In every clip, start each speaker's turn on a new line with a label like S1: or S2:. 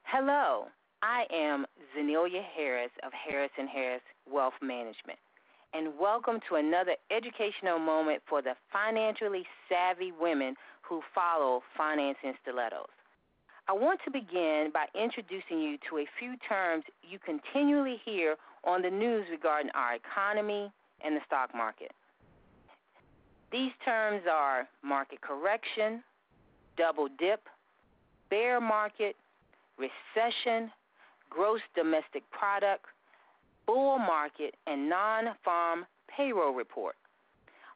S1: Hello, I am Zenelia Harris of Harris & Harris Wealth Management, and welcome to another educational moment for the financially savvy women who follow finance in stilettos. I want to begin by introducing you to a few terms you continually hear on the news regarding our economy and the stock market. These terms are market correction, double dip, bear market, recession, gross domestic product, bull market, and non-farm payroll report.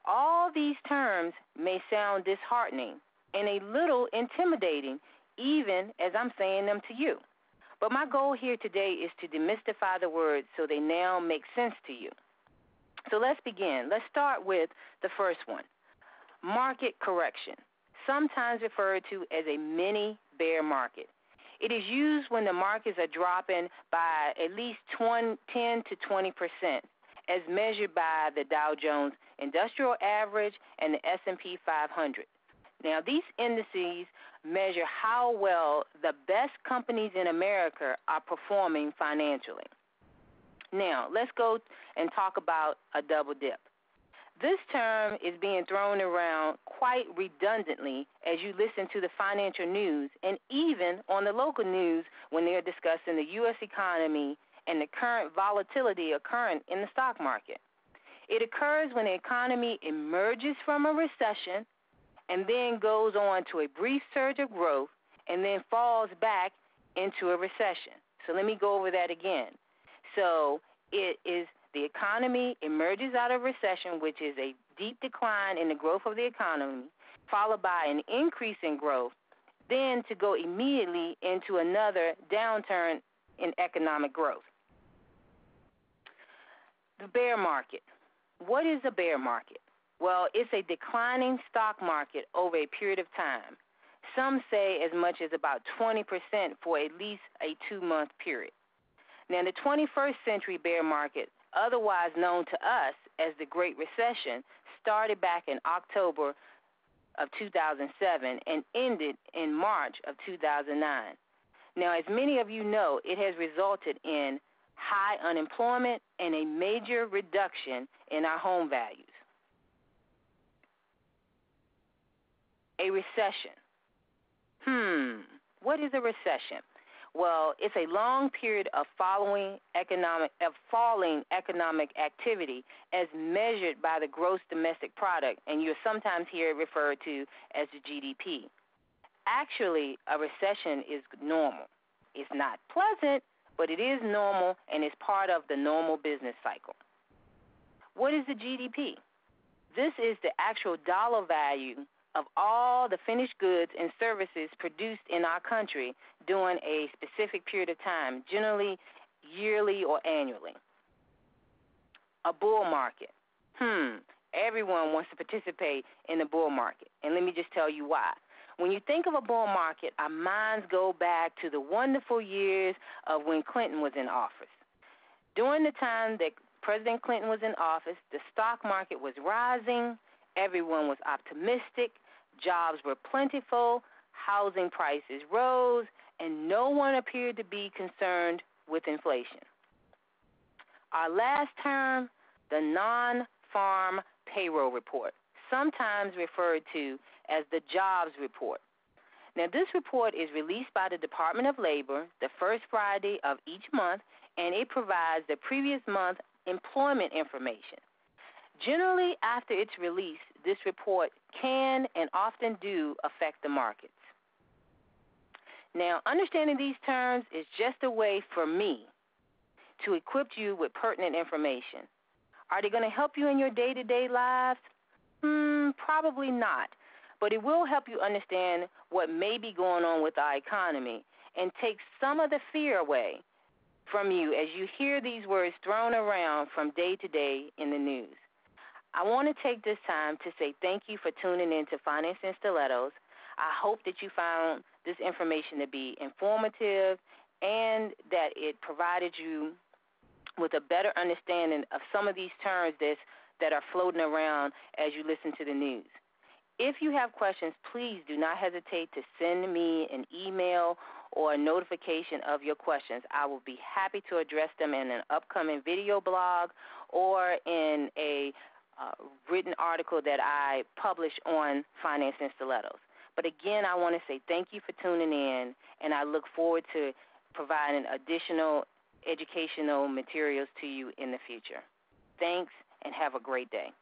S1: All these terms may sound disheartening and a little intimidating, even as I'm saying them to you. But my goal here today is to demystify the words so they now make sense to you. So let's begin. Let's start with the first one, market correction, sometimes referred to as a mini bear market. It is used when the markets are dropping by at least 10 to 20%, as measured by the Dow Jones Industrial Average and the S&P 500. Now, these indices measure how well the best companies in America are performing financially. Now, let's go and talk about a double dip. This term is being thrown around quite redundantly as you listen to the financial news and even on the local news when they are discussing the U.S. economy and the current volatility occurring in the stock market. It occurs when the economy emerges from a recession and then goes on to a brief surge of growth and then falls back into a recession. So let me go over that again. So it is the economy emerges out of recession, which is a deep decline in the growth of the economy, followed by an increase in growth, then to go immediately into another downturn in economic growth. The bear market. What is a bear market? Well, it's a declining stock market over a period of time. Some say as much as about 20% for at least a 2-month period. Now, the 21st century bear market, otherwise known to us as the Great Recession, started back in October of 2007 and ended in March of 2009. Now, as many of you know, it has resulted in high unemployment and a major reduction in our home values. A recession. What is a recession? Well, it's a long period of falling economic activity as measured by the gross domestic product, and you'll sometimes hear it referred to as the GDP. Actually, a recession is normal. It's not pleasant, but it is normal and is part of the normal business cycle. What is the GDP? This is the actual dollar value of all the finished goods and services produced in our country during a specific period of time, generally yearly or annually. A bull market. Everyone wants to participate in the bull market, and let me just tell you why. When you think of a bull market, our minds go back to the wonderful years of when Clinton was in office. During the time that President Clinton was in office, the stock market was rising, everyone was optimistic, jobs were plentiful, housing prices rose, and no one appeared to be concerned with inflation. Our last term, the non-farm payroll report, sometimes referred to as the jobs report. Now, this report is released by the Department of Labor the first Friday of each month, and it provides the previous month employment information. Generally, after its release, this report can and often do affect the markets. Now, understanding these terms is just a way for me to equip you with pertinent information. Are they going to help you in your day-to-day lives? Probably not, but it will help you understand what may be going on with our economy and take some of the fear away from you as you hear these words thrown around from day to day in the news. I want to take this time to say thank you for tuning in to Finance in Stilettos. I hope that you found this information to be informative and that it provided you with a better understanding of some of these terms that are floating around as you listen to the news. If you have questions, please do not hesitate to send me an email or a notification of your questions. I will be happy to address them in an upcoming video blog or in a written article that I publish on Finance in Stilettos. But again, I want to say thank you for tuning in, and I look forward to providing additional educational materials to you in the future. Thanks, and have a great day.